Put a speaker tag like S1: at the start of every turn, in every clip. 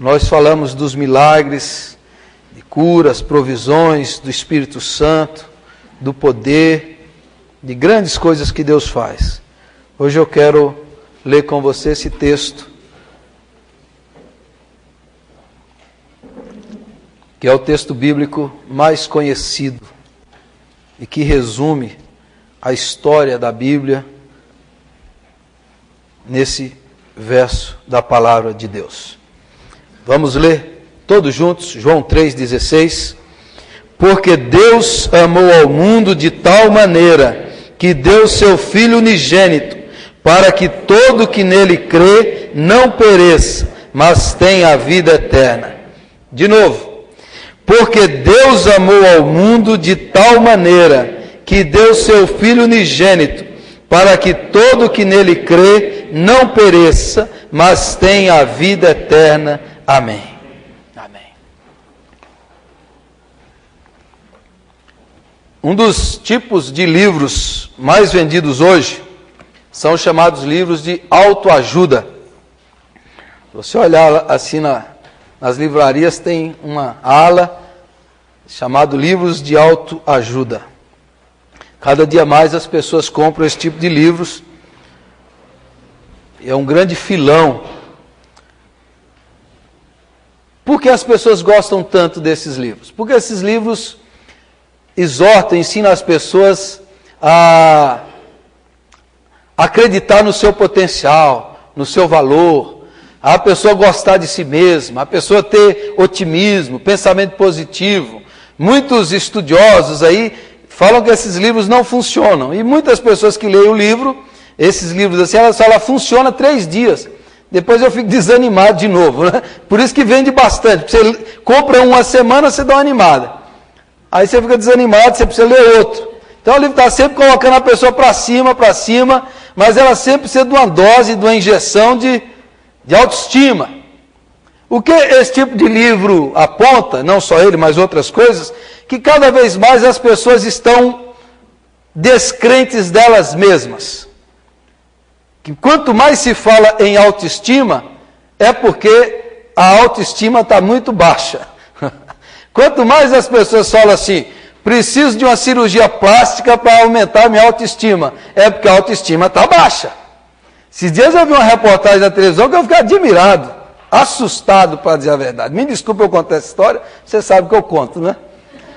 S1: Nós falamos dos milagres, de curas, provisões do Espírito Santo, do poder, de grandes coisas que Deus faz. Hoje eu quero ler com você esse texto, que é o texto bíblico mais conhecido e que resume a história da Bíblia nesse verso da palavra de Deus. Vamos ler todos juntos, João 3,16. Porque Deus amou ao mundo de tal maneira que deu seu Filho unigênito, para que todo que nele crê não pereça, mas tenha a vida eterna. De novo. Porque Deus amou ao mundo de tal maneira que deu seu Filho unigênito, para que todo que nele crê não pereça, mas tenha a vida eterna. Amém. Amém. Um dos tipos de livros mais vendidos hoje são os chamados livros de autoajuda. Se você olhar assim nas livrarias, tem uma ala chamada livros de autoajuda. Cada dia mais as pessoas compram esse tipo de livros. É um grande filão. Por que as pessoas gostam tanto desses livros? Porque esses livros exortam, ensinam as pessoas a acreditar no seu potencial, no seu valor, a pessoa gostar de si mesma, a pessoa ter otimismo, pensamento positivo. Muitos estudiosos aí falam que esses livros não funcionam. E muitas pessoas que leem o livro, esses livros assim, ela funciona 3 dias. Depois eu fico desanimado de novo, né? Por isso que vende bastante. Você compra uma semana, você dá uma animada. Aí você fica desanimado, você precisa ler outro. Então o livro está sempre colocando a pessoa para cima, mas ela sempre precisa de uma dose, de uma injeção de autoestima. O que esse tipo de livro aponta, não só ele, mas outras coisas, que cada vez mais as pessoas estão descrentes delas mesmas. Que quanto mais se fala em autoestima, é porque a autoestima está muito baixa. Quanto mais as pessoas falam assim, preciso de uma cirurgia plástica para aumentar a minha autoestima, é porque a autoestima está baixa. Esses dias eu vi uma reportagem na televisão que eu fiquei admirado. Assustado, para dizer a verdade. Me desculpe eu contar essa história, você sabe que eu conto, né?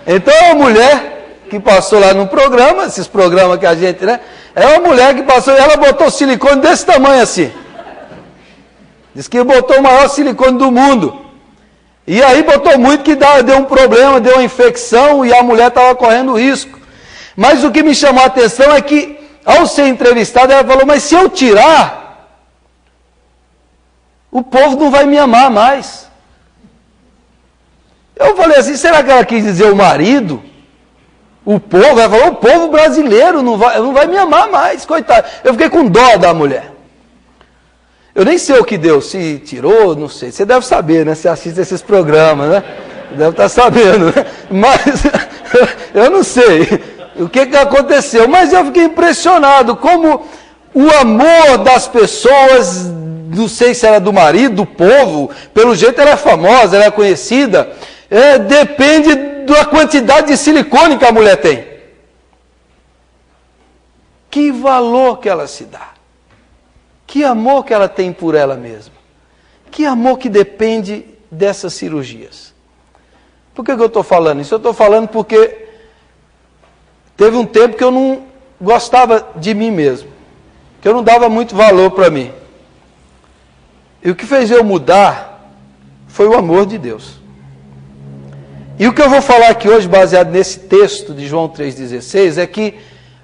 S1: Então é uma mulher que passou lá num programa, esses programas que a gente, né? É uma mulher que passou e ela botou silicone desse tamanho assim. Diz que botou o maior silicone do mundo. E aí botou muito que deu um problema, deu uma infecção e a mulher estava correndo risco. Mas o que me chamou a atenção é que, ao ser entrevistada, ela falou, mas se eu tirar, o povo não vai me amar mais. Eu falei assim, será que ela quis dizer o marido? O povo? Ela falou, o povo brasileiro não vai me amar mais, coitado. Eu fiquei com dó da mulher. Eu nem sei o que deu, se tirou, não sei. Você deve saber, né? Você assiste esses programas, né? Você deve estar sabendo, né? Mas eu não sei o que aconteceu. Mas eu fiquei impressionado como o amor das pessoas, não sei se era do marido, do povo, pelo jeito ela é famosa, ela é conhecida, depende da quantidade de silicone que a mulher tem. Que valor que ela se dá. Que amor que ela tem por ela mesma. Que amor que depende dessas cirurgias. Por que eu estou falando isso? Eu estou falando porque teve um tempo que eu não gostava de mim mesmo. Que eu não dava muito valor para mim. E o que fez eu mudar foi o amor de Deus. E o que eu vou falar aqui hoje, baseado nesse texto de João 3,16, é que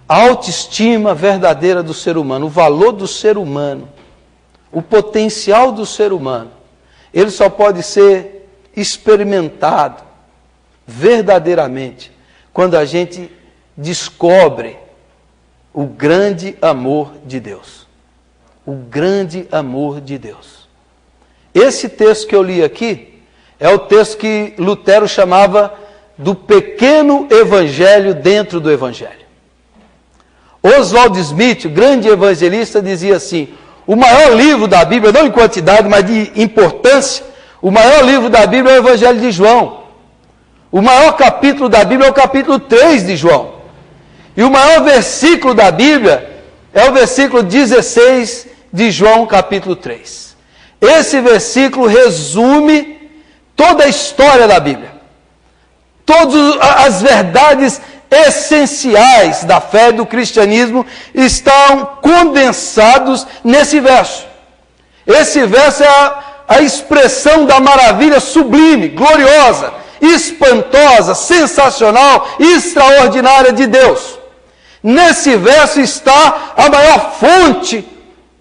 S1: a autoestima verdadeira do ser humano, o valor do ser humano, o potencial do ser humano, ele só pode ser experimentado verdadeiramente quando a gente descobre o grande amor de Deus. O grande amor de Deus. Esse texto que eu li aqui é o texto que Lutero chamava do pequeno evangelho dentro do evangelho. Oswald Smith, o grande evangelista, dizia assim, o maior livro da Bíblia, não em quantidade, mas de importância, O maior livro da Bíblia é o Evangelho de João. O maior capítulo da Bíblia é o capítulo 3 de João. E o maior versículo da Bíblia é o versículo 16 de João, capítulo 3. Esse versículo resume toda a história da Bíblia. Todas as verdades essenciais da fé do cristianismo estão condensados nesse verso. Esse verso é a expressão da maravilha sublime, gloriosa, espantosa, sensacional, extraordinária de Deus. Nesse verso está a maior fonte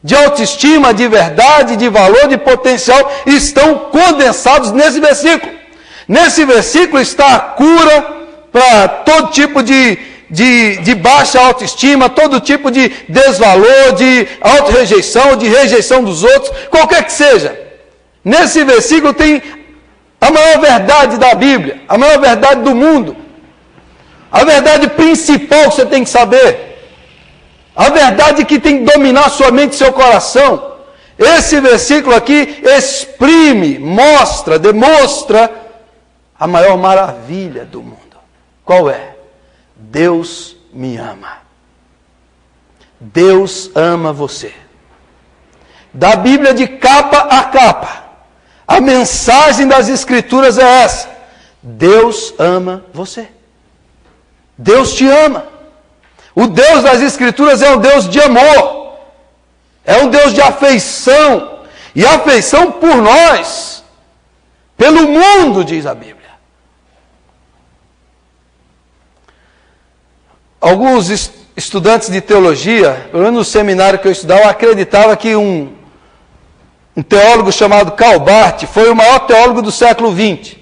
S1: de autoestima, de verdade, de valor, de potencial, estão condensados nesse versículo. Nesse versículo está a cura para todo tipo de baixa autoestima, todo tipo de desvalor, de auto-rejeição, de rejeição dos outros, qualquer que seja. Nesse versículo tem a maior verdade da Bíblia, a maior verdade do mundo, a verdade principal que você tem que saber, a verdade que tem que dominar sua mente e seu coração. Esse versículo aqui exprime, mostra, demonstra a maior maravilha do mundo. Qual é? Deus me ama. Deus ama você. Da Bíblia de capa a capa, a mensagem das Escrituras é essa: Deus ama você. Deus te ama. O Deus das Escrituras é um Deus de amor, é um Deus de afeição, e afeição por nós, pelo mundo, diz a Bíblia. Alguns estudantes de teologia, pelo menos no seminário que eu estudava, acreditavam que um teólogo chamado Karl Barth foi o maior teólogo do século XX.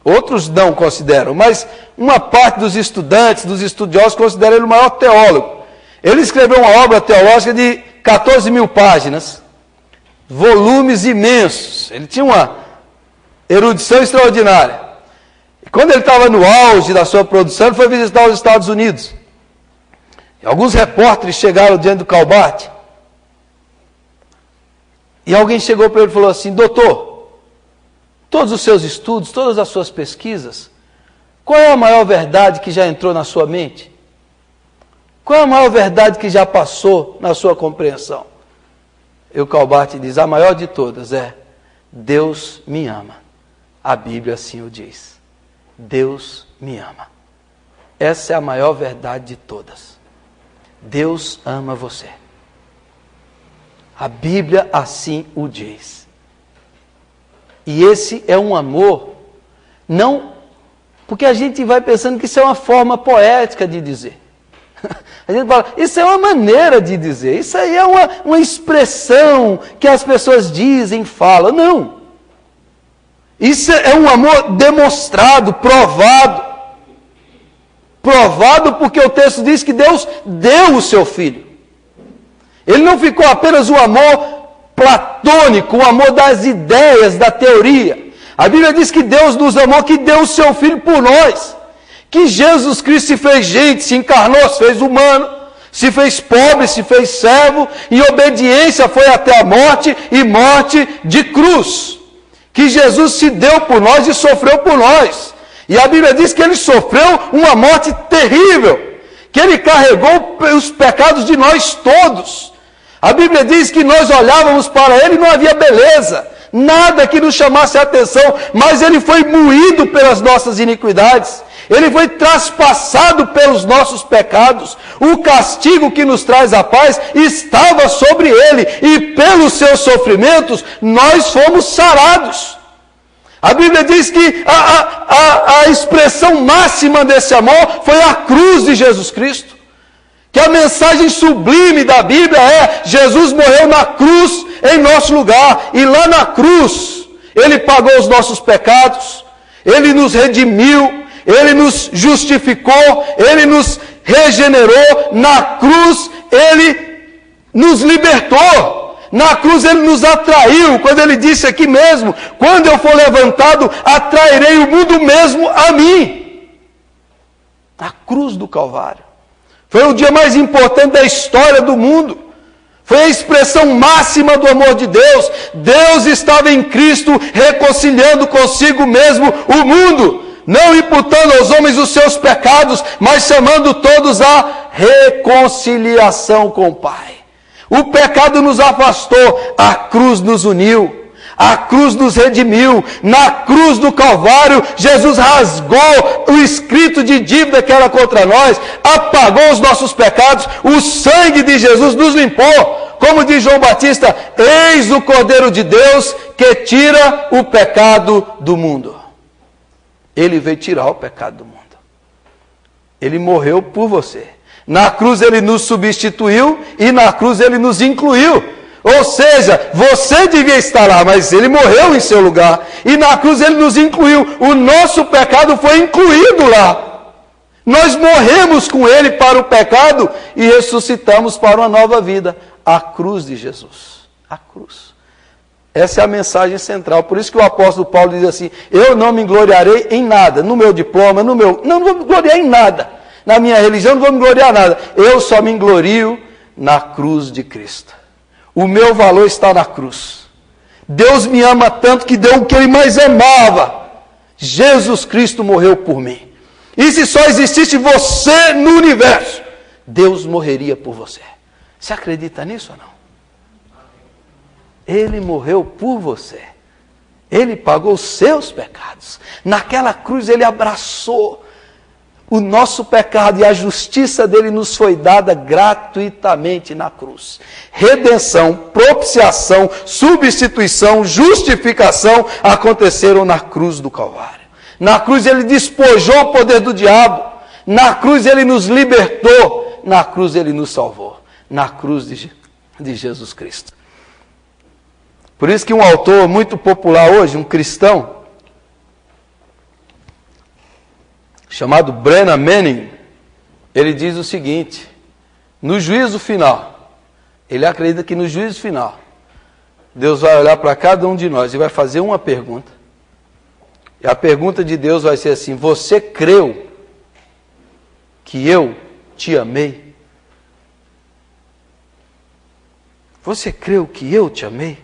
S1: Outros não consideram, mas uma parte dos estudantes, dos estudiosos, considera ele o maior teólogo. Ele escreveu uma obra teológica de 14 mil páginas, volumes imensos. Ele tinha uma erudição extraordinária. E quando ele estava no auge da sua produção, ele foi visitar os Estados Unidos. E alguns repórteres chegaram diante do Karl Barth. E alguém chegou para ele e falou assim: doutor, todos os seus estudos, todas as suas pesquisas, qual é a maior verdade que já entrou na sua mente? Qual é a maior verdade que já passou na sua compreensão? E o Karl Barth diz: a maior de todas é: Deus me ama. A Bíblia assim o diz. Deus me ama. Essa é a maior verdade de todas. Deus ama você. A Bíblia assim o diz. E esse é um amor, não, porque a gente vai pensando que isso é uma forma poética de dizer. A gente fala, isso é uma maneira de dizer, isso aí é uma expressão que as pessoas dizem, falam. Não. Isso é um amor demonstrado, provado. Provado porque o texto diz que Deus deu o seu Filho. Ele não ficou apenas o amor platônico, o amor das ideias, da teoria. A Bíblia diz que Deus nos amou, que deu o seu Filho por nós. Que Jesus Cristo se fez gente, se encarnou, se fez humano, se fez pobre, se fez servo, em obediência foi até a morte, e morte de cruz. Que Jesus se deu por nós e sofreu por nós. E a Bíblia diz que ele sofreu uma morte terrível, que ele carregou os pecados de nós todos. A Bíblia diz que nós olhávamos para ele e não havia beleza, nada que nos chamasse a atenção, mas ele foi moído pelas nossas iniquidades, ele foi traspassado pelos nossos pecados, o castigo que nos traz a paz estava sobre ele, e pelos seus sofrimentos nós fomos sarados. A Bíblia diz que a expressão máxima desse amor foi a cruz de Jesus Cristo. Que a mensagem sublime da Bíblia é: Jesus morreu na cruz em nosso lugar. E lá na cruz, Ele pagou os nossos pecados, Ele nos redimiu, Ele nos justificou, Ele nos regenerou. Na cruz, Ele nos libertou. Na cruz Ele nos atraiu, quando Ele disse aqui mesmo: quando eu for levantado, atrairei o mundo mesmo a mim. A cruz do Calvário foi o dia mais importante da história do mundo. Foi a expressão máxima do amor de Deus. Deus estava em Cristo reconciliando consigo mesmo o mundo, não imputando aos homens os seus pecados, mas chamando todos à reconciliação com o Pai. O pecado nos afastou, a cruz nos uniu. A cruz nos redimiu. Na cruz do Calvário, Jesus rasgou o escrito de dívida que era contra nós, apagou os nossos pecados, o sangue de Jesus nos limpou. Como diz João Batista, eis o Cordeiro de Deus que tira o pecado do mundo. Ele veio tirar o pecado do mundo. Ele morreu por você. Na cruz ele nos substituiu e na cruz ele nos incluiu. Ou seja, você devia estar lá, mas ele morreu em seu lugar. E na cruz ele nos incluiu. O nosso pecado foi incluído lá. Nós morremos com ele para o pecado e ressuscitamos para uma nova vida. A cruz de Jesus. A cruz. Essa é a mensagem central. Por isso que o apóstolo Paulo diz assim: eu não me gloriarei em nada. No meu diploma, não vou me gloriar em nada. Na minha religião não vou me gloriar em nada. Eu só me glorio na cruz de Cristo. O meu valor está na cruz. Deus me ama tanto que deu o que ele mais amava. Jesus Cristo morreu por mim. E se só existisse você no universo, Deus morreria por você. Você acredita nisso ou não? Ele morreu por você. Ele pagou os seus pecados. Naquela cruz ele abraçou o nosso pecado e a justiça dele nos foi dada gratuitamente na cruz. Redenção, propiciação, substituição, justificação aconteceram na cruz do Calvário. Na cruz ele despojou o poder do diabo. Na cruz ele nos libertou. Na cruz ele nos salvou. Na cruz de Jesus Cristo. Por isso que um autor muito popular hoje, um cristão, chamado Brennan Manning, ele diz o seguinte: no juízo final, ele acredita que no juízo final, Deus vai olhar para cada um de nós e vai fazer uma pergunta. E a pergunta de Deus vai ser assim: você creu que eu te amei? Você creu que eu te amei?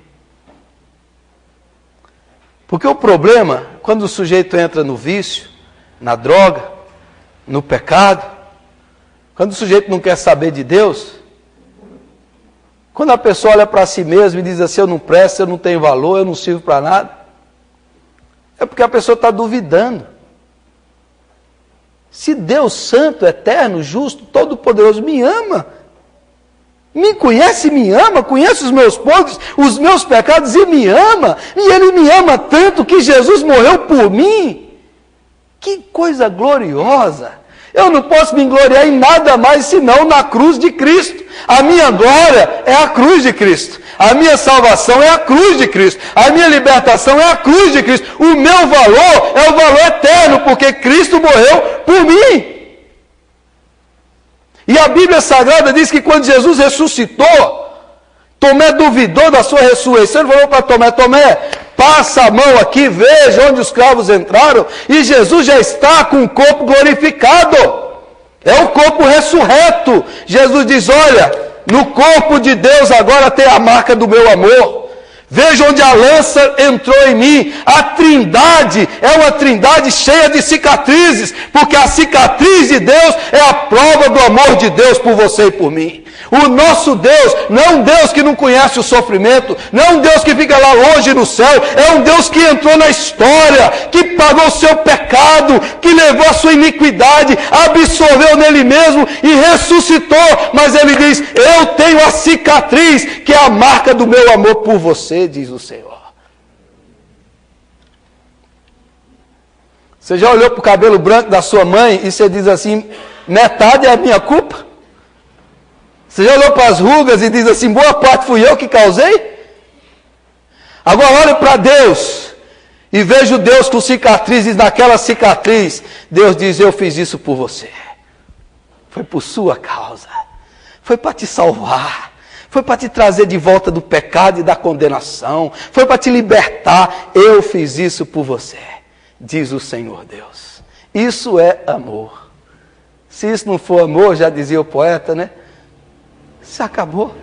S1: Porque o problema, quando o sujeito entra no vício, na droga, no pecado, quando o sujeito não quer saber de Deus, quando a pessoa olha para si mesma e diz assim: eu não presto, eu não tenho valor, eu não sirvo para nada, é porque a pessoa está duvidando. Se Deus santo, eterno, justo, todo-poderoso me ama, me conhece, me ama, conhece os meus podres, os meus pecados e me ama, e Ele me ama tanto que Jesus morreu por mim. Que coisa gloriosa! Eu não posso me gloriar em nada mais senão na cruz de Cristo. A minha glória é a cruz de Cristo. A minha salvação é a cruz de Cristo. A minha libertação é a cruz de Cristo. O meu valor é o valor eterno, porque Cristo morreu por mim. E a Bíblia Sagrada diz que quando Jesus ressuscitou, Tomé duvidou da sua ressurreição. Ele falou para Tomé: Tomé, passa a mão aqui, veja onde os cravos entraram. E Jesus já está com o corpo glorificado. É o corpo ressurreto. Jesus diz: olha, no corpo de Deus agora tem a marca do meu amor. Veja onde a lança entrou em mim. A trindade é uma trindade cheia de cicatrizes, porque a cicatriz de Deus é a prova do amor de Deus por você e por mim. O nosso Deus não é um Deus que não conhece o sofrimento, não é um Deus que fica lá longe no céu, é um Deus que entrou na história, que pagou o seu pecado, que levou a sua iniquidade, absorveu nele mesmo e ressuscitou. Mas ele diz: eu tenho a cicatriz, que é a marca do meu amor por você, diz o Senhor. Você já olhou para o cabelo branco da sua mãe e você diz assim: metade é a minha culpa? Você já olhou para as rugas e diz assim: boa parte fui eu que causei? Agora olhe para Deus e veja o Deus com cicatrizes. Naquela cicatriz, Deus diz: eu fiz isso por você. Foi por sua causa. Foi para te salvar. Foi para te trazer de volta do pecado e da condenação. Foi para te libertar. Eu fiz isso por você, diz o Senhor Deus. Isso é amor. Se isso não for amor, já dizia o poeta, né? Se acabou.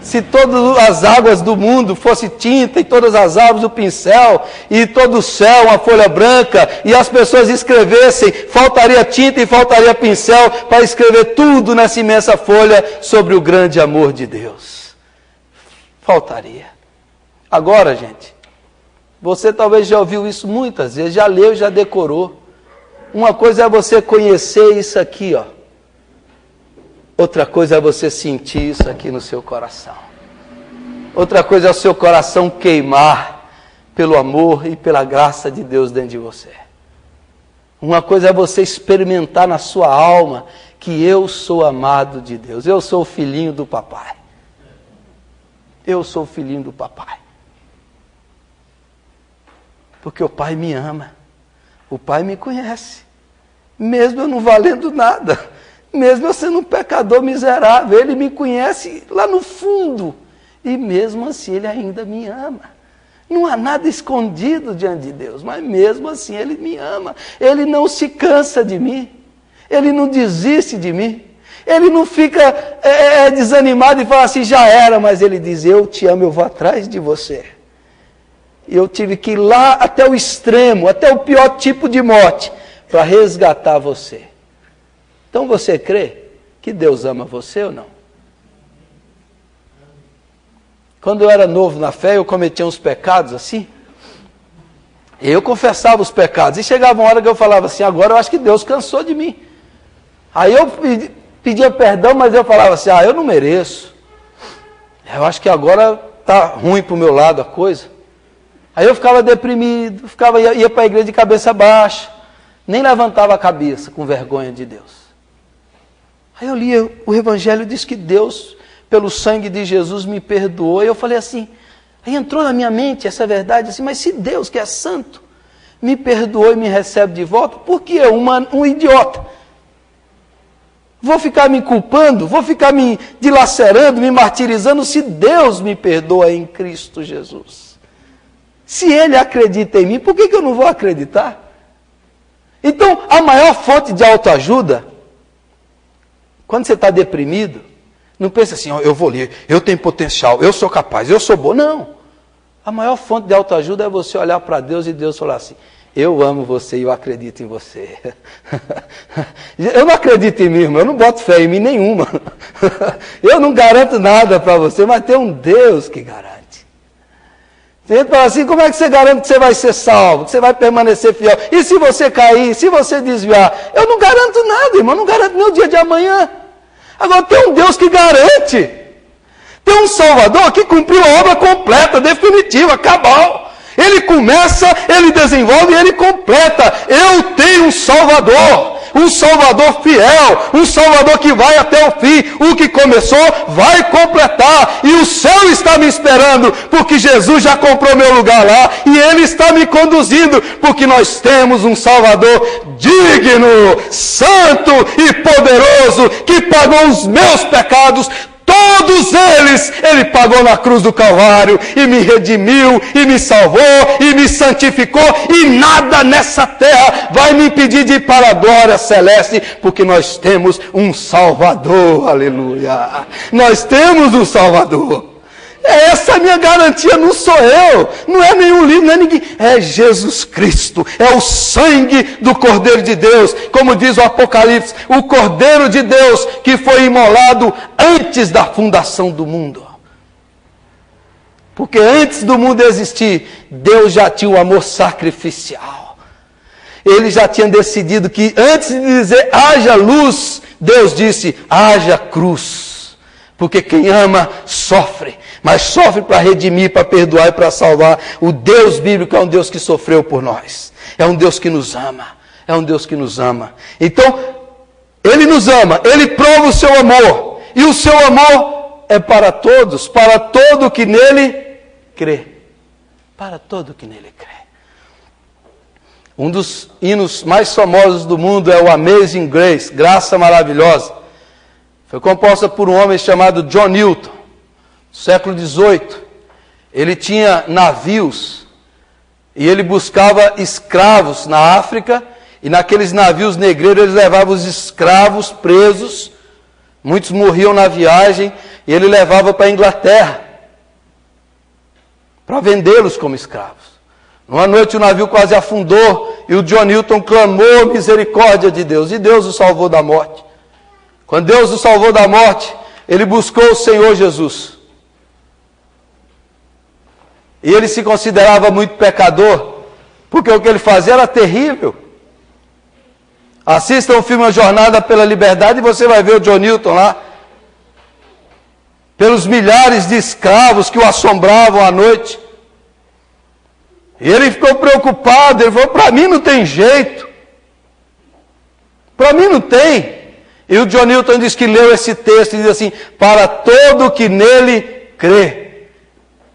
S1: Se todas as águas do mundo fossem tinta, e todas as árvores o pincel, e todo o céu uma folha branca, e as pessoas escrevessem, faltaria tinta e faltaria pincel para escrever tudo nessa imensa folha sobre o grande amor de Deus. Faltaria. Agora, gente, você talvez já ouviu isso muitas vezes, já leu, já decorou. Uma coisa é você conhecer isso aqui, ó. Outra coisa é você sentir isso aqui no seu coração. Outra coisa é o seu coração queimar pelo amor e pela graça de Deus dentro de você. Uma coisa é você experimentar na sua alma que eu sou amado de Deus. Eu sou o filhinho do papai. Eu sou o filhinho do papai. Porque o pai me ama. O pai me conhece. Mesmo eu não valendo nada. Mesmo eu sendo um pecador miserável, ele me conhece lá no fundo. E mesmo assim ele ainda me ama. Não há nada escondido diante de Deus, mas mesmo assim ele me ama. Ele não se cansa de mim. Ele não desiste de mim. Ele não fica desanimado e fala assim, já era, mas ele diz, eu te amo, eu vou atrás de você. E eu tive que ir lá até o extremo, até o pior tipo de morte, para resgatar você. Então você crê que Deus ama você ou não? Quando eu era novo na fé, eu cometia uns pecados assim. Eu confessava os pecados. E chegava uma hora que eu falava assim, agora eu acho que Deus cansou de mim. Aí eu pedia perdão, mas eu falava assim, eu não mereço. Eu acho que agora está ruim para o meu lado a coisa. Aí eu ficava deprimido, ia para a igreja de cabeça baixa. Nem levantava a cabeça com vergonha de Deus. Aí eu li o Evangelho, diz que Deus, pelo sangue de Jesus, me perdoou. E eu falei assim, aí entrou na minha mente essa verdade, assim, mas se Deus, que é santo, me perdoou e me recebe de volta, por que eu, um idiota, vou ficar me culpando, vou ficar me dilacerando, me martirizando, se Deus me perdoa em Cristo Jesus? Se Ele acredita em mim, por que eu não vou acreditar? Então, a maior fonte de autoajuda, quando você está deprimido, não pensa assim, eu vou ler, eu tenho potencial, eu sou capaz, eu sou bom. Não. A maior fonte de autoajuda é você olhar para Deus e Deus falar assim, eu amo você e eu acredito em você. Eu não acredito em mim, irmão, eu não boto fé em mim nenhuma. Eu não garanto nada para você, mas tem um Deus que garante. Você fala assim, como é que você garante que você vai ser salvo, que você vai permanecer fiel? E se você cair, se você desviar? Eu não garanto nada, irmão, não garanto nem o dia de amanhã. Agora tem um Deus que garante. Tem um Salvador que cumpriu a obra completa, definitiva, cabal. Ele começa, ele desenvolve e ele completa. Eu tenho um Salvador fiel, um Salvador que vai até o fim. O que começou, vai completar. E o céu está me esperando, porque Jesus já comprou meu lugar lá. E Ele está me conduzindo, porque nós temos um Salvador digno, santo e poderoso, que pagou os meus pecados. Todos eles, Ele pagou na cruz do Calvário, e me redimiu, e me salvou, e me santificou, e nada nessa terra vai me impedir de ir para a glória celeste, porque nós temos um Salvador, aleluia. Nós temos um Salvador. Essa é a minha garantia, não sou eu, não é nenhum livro, não é ninguém, é Jesus Cristo, é o sangue do Cordeiro de Deus, como diz o Apocalipse, o Cordeiro de Deus que foi imolado antes da fundação do mundo. Porque antes do mundo existir, Deus já tinha o amor sacrificial. Ele já tinha decidido que antes de dizer haja luz, Deus disse haja cruz. Porque quem ama sofre, mas sofre para redimir, para perdoar e para salvar. O Deus bíblico é um Deus que sofreu por nós. É um Deus que nos ama. É um Deus que nos ama. Então, Ele nos ama, Ele prova o seu amor. E o seu amor é para todos, para todo que nele crê. Para todo que nele crê. Um dos hinos mais famosos do mundo é o Amazing Grace, Graça Maravilhosa. Foi composta por um homem chamado John Newton, século XVIII. Ele tinha navios e ele buscava escravos na África, e naqueles navios negreiros eles levavam os escravos presos, muitos morriam na viagem, e ele levava para a Inglaterra para vendê-los como escravos. Uma noite o navio quase afundou e o John Newton clamou misericórdia de Deus, e Deus o salvou da morte. Quando Deus o salvou da morte, ele buscou o Senhor Jesus. E ele se considerava muito pecador, porque o que ele fazia era terrível. Assista o filme A Jornada pela Liberdade e você vai ver o John Newton lá, pelos milhares de escravos que o assombravam à noite. E ele ficou preocupado, ele falou, para mim não tem jeito. Para mim não tem. E o John Newton diz que leu esse texto e diz assim, para todo que nele crê.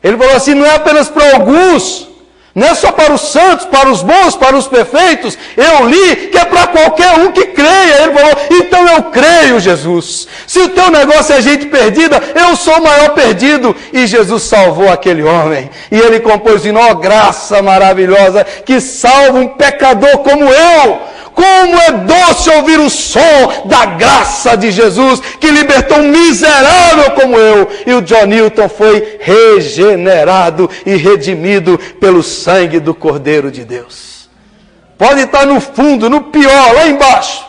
S1: Ele falou assim, não é apenas para alguns, não é só para os santos, para os bons, para os perfeitos. Eu li que é para qualquer um que creia. Ele falou, então eu creio, Jesus. Se o teu negócio é gente perdida, eu sou o maior perdido. E Jesus salvou aquele homem. E ele compôs em ó graça maravilhosa, que salva um pecador como eu. Como é doce ouvir o som da graça de Jesus, que libertou um miserável como eu. E o John Newton foi regenerado e redimido pelo sangue do Cordeiro de Deus. Pode estar no fundo, no pior, lá embaixo.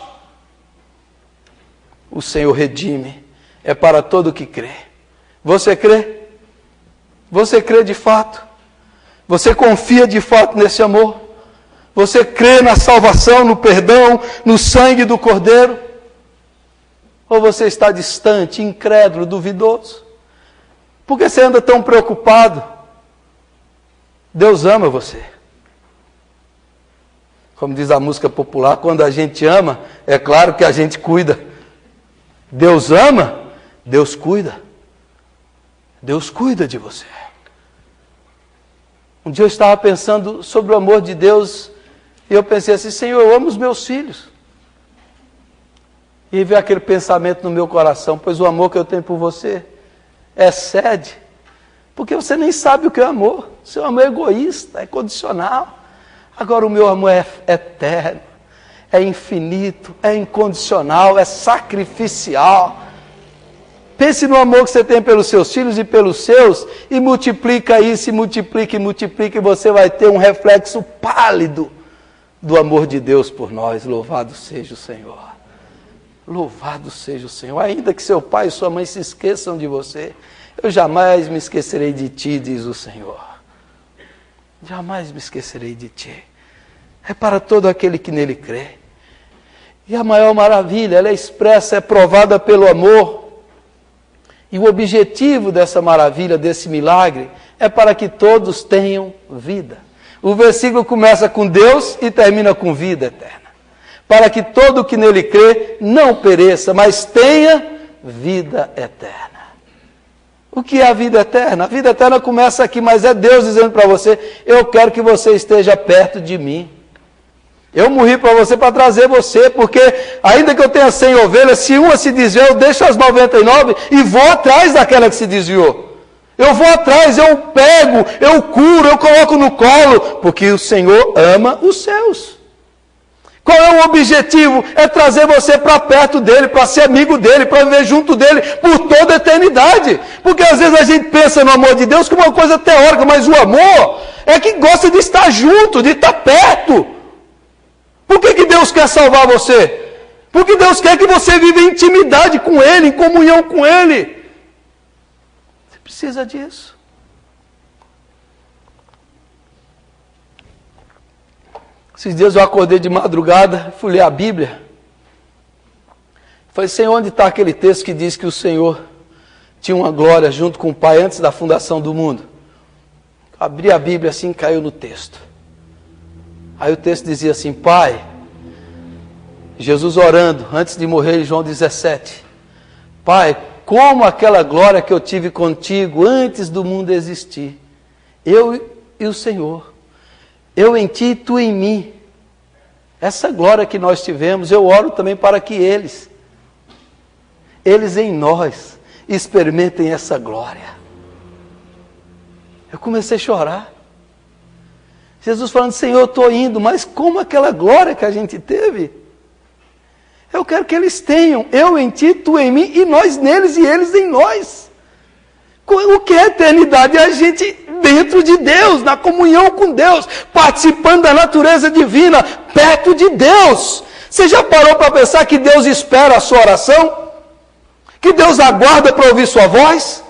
S1: O Senhor redime, é para todo que crê. Você crê? Você crê de fato? Você confia de fato nesse amor? Você crê na salvação, no perdão, no sangue do Cordeiro? Ou você está distante, incrédulo, duvidoso? Por que você anda tão preocupado? Deus ama você. Como diz a música popular, quando a gente ama, é claro que a gente cuida. Deus ama, Deus cuida. Deus cuida de você. Um dia eu estava pensando sobre o amor de Deus e eu pensei assim, Senhor, eu amo os meus filhos. E veio aquele pensamento no meu coração, pois o amor que eu tenho por você excede, porque você nem sabe o que é amor. Seu amor é egoísta, é condicional. Agora o meu amor é eterno, é infinito, é incondicional, é sacrificial. Pense no amor que você tem pelos seus filhos e pelos seus, e multiplica isso, e multiplica, e você vai ter um reflexo pálido do amor de Deus por nós. Louvado seja o Senhor. Louvado seja o Senhor. Ainda que seu pai e sua mãe se esqueçam de você, eu jamais me esquecerei de ti, diz o Senhor. Jamais me esquecerei de ti. É para todo aquele que nele crê. E a maior maravilha, ela é expressa, é provada pelo amor. E o objetivo dessa maravilha, desse milagre, é para que todos tenham vida. O versículo começa com Deus e termina com vida eterna. Para que todo que nele crê não pereça, mas tenha vida eterna. O que é a vida eterna? A vida eterna começa aqui, mas é Deus dizendo para você, eu quero que você esteja perto de mim. Eu morri para você, para trazer você, porque ainda que eu tenha 100 ovelhas, se uma se desviou, eu deixo as 99 e vou atrás daquela que se desviou. Eu vou atrás, eu pego, eu curo, eu coloco no colo, porque o Senhor ama os seus. Qual é o objetivo? É trazer você para perto dele, para ser amigo dele, para viver junto dele por toda a eternidade. Porque às vezes a gente pensa no amor de Deus como uma coisa teórica, mas o amor é que gosta de estar junto, de estar perto. Por que Deus quer salvar você? Porque Deus quer que você viva em intimidade com Ele, em comunhão com Ele. Você precisa disso. Esses dias eu acordei de madrugada, fui ler a Bíblia. Falei, Senhor, onde está aquele texto que diz que o Senhor tinha uma glória junto com o Pai antes da fundação do mundo? Abri a Bíblia assim e caiu no texto. Aí o texto dizia assim, Pai, Jesus orando, antes de morrer em João 17, Pai, como aquela glória que eu tive contigo antes do mundo existir, eu e o Senhor, eu em ti e tu em mim, essa glória que nós tivemos, eu oro também para que eles em nós, experimentem essa glória. Eu comecei a chorar. Jesus falando, Senhor, eu estou indo, mas como aquela glória que a gente teve? Eu quero que eles tenham, eu em ti, tu em mim, e nós neles e eles em nós. O que é eternidade? É a gente dentro de Deus, na comunhão com Deus, participando da natureza divina, perto de Deus. Você já parou para pensar que Deus espera a sua oração? Que Deus aguarda para ouvir sua voz?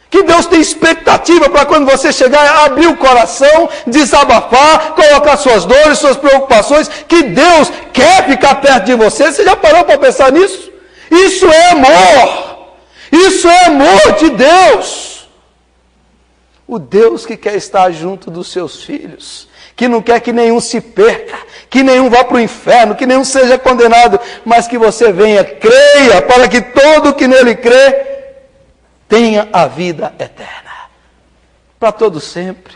S1: Que Deus tem expectativa para quando você chegar, abrir o coração, desabafar, colocar suas dores, suas preocupações, que Deus quer ficar perto de você? Você já parou para pensar nisso? Isso é amor! Isso é amor de Deus! O Deus que quer estar junto dos seus filhos, que não quer que nenhum se perca, que nenhum vá para o inferno, que nenhum seja condenado, mas que você venha, creia, para que todo que nele crê tenha a vida eterna, para todo sempre.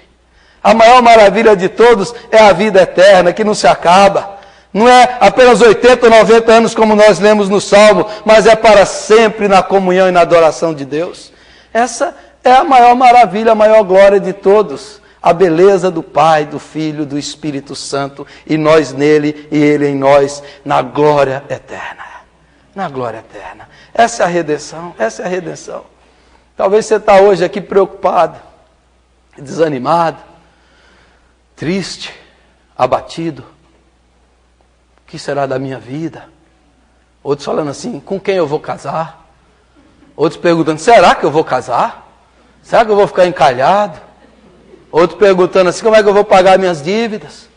S1: A maior maravilha de todos é a vida eterna, que não se acaba. Não é apenas 80 ou 90 anos como nós lemos no Salmo, mas é para sempre na comunhão e na adoração de Deus. Essa é a maior maravilha, a maior glória de todos. A beleza do Pai, do Filho, do Espírito Santo, e nós nele e ele em nós, na glória eterna. Na glória eterna. Essa é a redenção, essa é a redenção. Talvez você está hoje aqui preocupado, desanimado, triste, abatido. O que será da minha vida? Outros falando assim, com quem eu vou casar? Outros perguntando, será que eu vou casar? Será que eu vou ficar encalhado? Outro perguntando assim, como é que eu vou pagar minhas dívidas?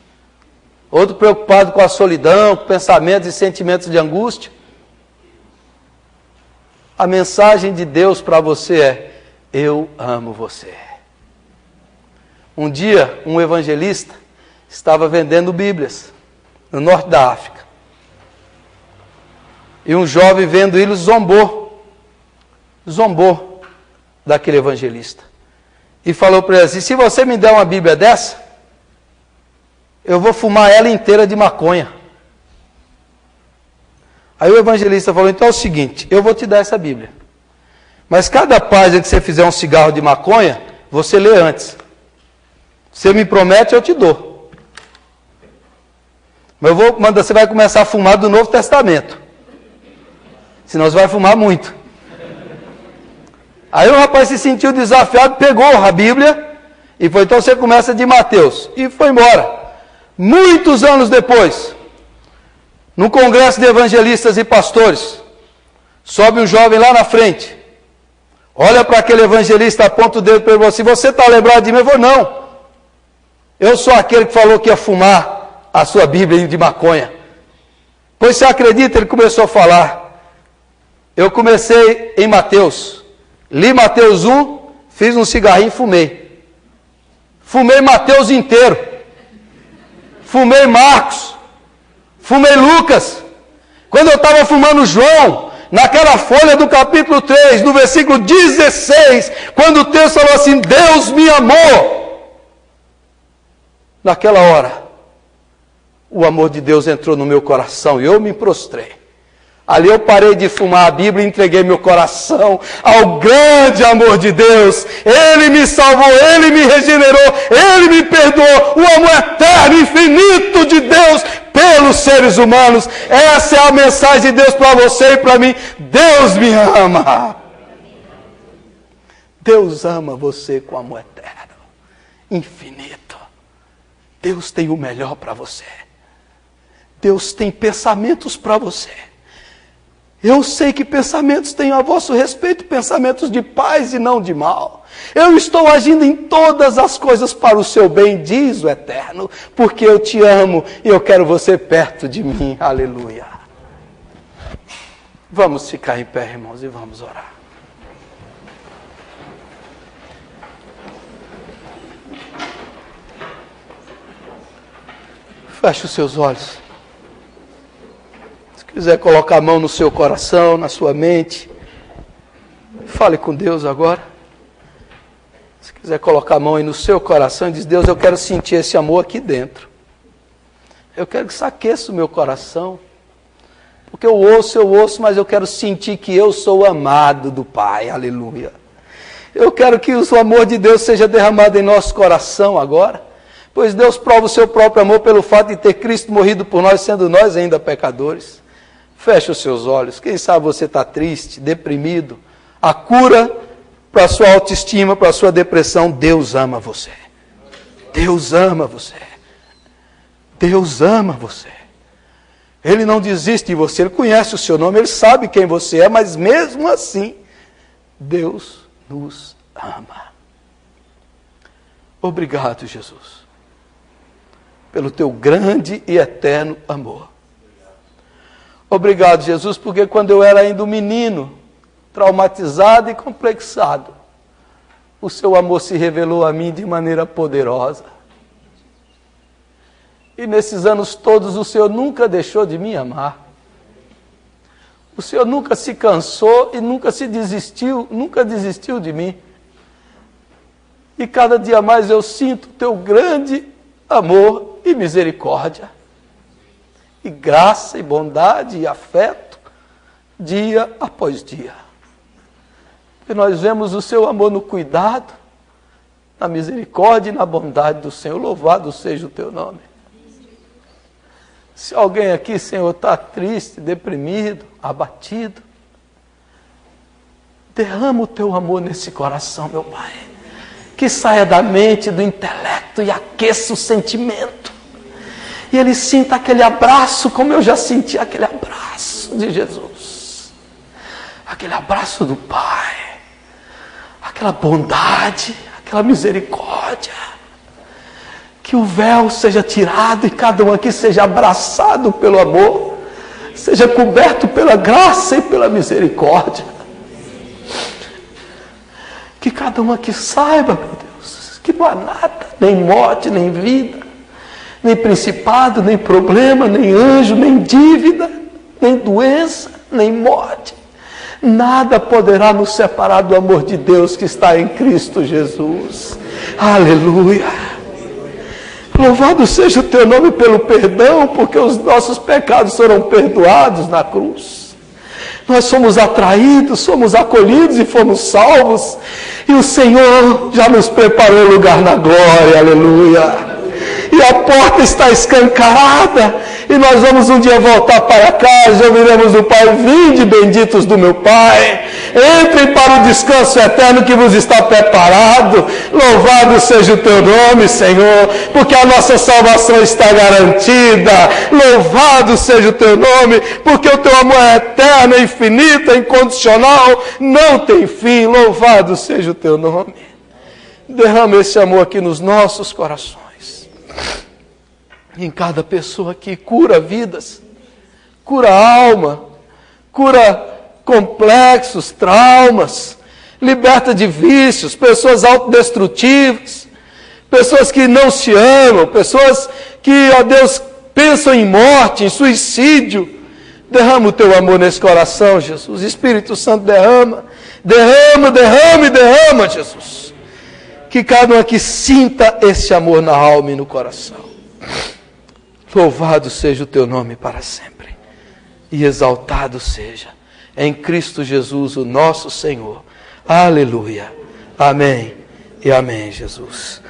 S1: Outro preocupado com a solidão, com pensamentos e sentimentos de angústia. A mensagem de Deus para você é, eu amo você. Um dia, um evangelista estava vendendo Bíblias no norte da África. E um jovem vendo ele zombou daquele evangelista. E falou para ele assim, se você me der uma Bíblia dessa, eu vou fumar ela inteira de maconha. Aí o evangelista falou, então é o seguinte, eu vou te dar essa Bíblia. Mas cada página que você fizer um cigarro de maconha, você lê antes. Você me promete, eu te dou. Mas você vai começar a fumar do Novo Testamento. Senão você vai fumar muito. Aí o rapaz se sentiu desafiado, pegou a Bíblia e foi, então você começa de Mateus. E foi embora. Muitos anos depois, num congresso de evangelistas e pastores, sobe um jovem lá na frente, olha para aquele evangelista, aponta o dedo para ele e fala, você está lembrado de mim? Eu vou, não. Eu sou aquele que falou que ia fumar a sua Bíblia de maconha. Pois você acredita? Ele começou a falar. Eu comecei em Mateus. Li Mateus 1, fiz um cigarrinho e fumei. Fumei Mateus inteiro. Fumei Marcos. Fumei Lucas. Quando eu estava fumando João, naquela folha do capítulo 3, no versículo 16, quando o texto falou assim, Deus me amou. Naquela hora, o amor de Deus entrou no meu coração e eu me prostrei. Ali eu parei de fumar a Bíblia e entreguei meu coração ao grande amor de Deus. Ele me salvou, Ele me regenerou, Ele me perdoou. O amor eterno, infinito de Deus pelos seres humanos. Essa é a mensagem de Deus para você e para mim. Deus me ama. Deus ama você com amor eterno, infinito. Deus tem o melhor para você. Deus tem pensamentos para você. Eu sei que pensamentos têm a vosso respeito, pensamentos de paz e não de mal. Eu estou agindo em todas as coisas para o seu bem, diz o Eterno, porque eu te amo e eu quero você perto de mim. Aleluia. Vamos ficar em pé, irmãos, e vamos orar. Feche os seus olhos. Se quiser colocar a mão no seu coração, na sua mente, fale com Deus agora. Se quiser colocar a mão aí no seu coração e diz, Deus, eu quero sentir esse amor aqui dentro. Eu quero que isso aqueça o meu coração. Porque eu ouço, mas eu quero sentir que eu sou amado do Pai. Aleluia. Eu quero que o amor de Deus seja derramado em nosso coração agora. Pois Deus prova o seu próprio amor pelo fato de ter Cristo morrido por nós, sendo nós ainda pecadores. Feche os seus olhos. Quem sabe você está triste, deprimido. A cura para a sua autoestima, para a sua depressão. Deus ama você. Deus ama você. Deus ama você. Ele não desiste de você, Ele conhece o seu nome, Ele sabe quem você é, mas mesmo assim, Deus nos ama. Obrigado, Jesus, pelo teu grande e eterno amor. Obrigado, Jesus, porque quando eu era ainda um menino, traumatizado e complexado, o seu amor se revelou a mim de maneira poderosa. E nesses anos todos o Senhor nunca deixou de me amar. O Senhor nunca se cansou e nunca desistiu de mim. E cada dia mais eu sinto o teu grande amor e misericórdia. E graça e bondade e afeto, dia após dia. E nós vemos o seu amor no cuidado, na misericórdia e na bondade do Senhor. Louvado seja o teu nome. Se alguém aqui, Senhor, está triste, deprimido, abatido, derrama o teu amor nesse coração, meu Pai. Que saia da mente, do intelecto e aqueça o sentimento. E ele sinta aquele abraço, como eu já senti aquele abraço de Jesus. Aquele abraço do Pai. Aquela bondade, aquela misericórdia. Que o véu seja tirado e cada um aqui seja abraçado pelo amor, seja coberto pela graça e pela misericórdia. Que cada um aqui saiba, meu Deus, que não há nada, nem morte, nem vida, nem principado, nem problema, nem anjo, nem dívida, nem doença, nem morte. Nada poderá nos separar do amor de Deus que está em Cristo Jesus. Aleluia. Louvado seja o teu nome pelo perdão, porque os nossos pecados foram perdoados na cruz. Nós somos atraídos, somos acolhidos e fomos salvos. E o Senhor já nos preparou lugar na glória, aleluia. E a porta está escancarada. E nós vamos um dia voltar para casa, ouviremos do Pai: vinde benditos do meu Pai. Entrem para o descanso eterno que vos está preparado. Louvado seja o teu nome, Senhor, porque a nossa salvação está garantida. Louvado seja o teu nome, porque o teu amor é eterno, é infinito, é incondicional, não tem fim. Louvado seja o teu nome. Derrama esse amor aqui nos nossos corações. Em cada pessoa aqui, cura vidas, cura alma, cura complexos, traumas, liberta de vícios, pessoas autodestrutivas, pessoas que não se amam, pessoas que, ó Deus, pensam em morte, em suicídio. Derrama o teu amor nesse coração, Jesus. Espírito Santo, derrama, Jesus. Que cada um aqui sinta esse amor na alma e no coração. Louvado seja o teu nome para sempre. E exaltado seja em Cristo Jesus, o nosso Senhor. Aleluia. Amém e amém, Jesus.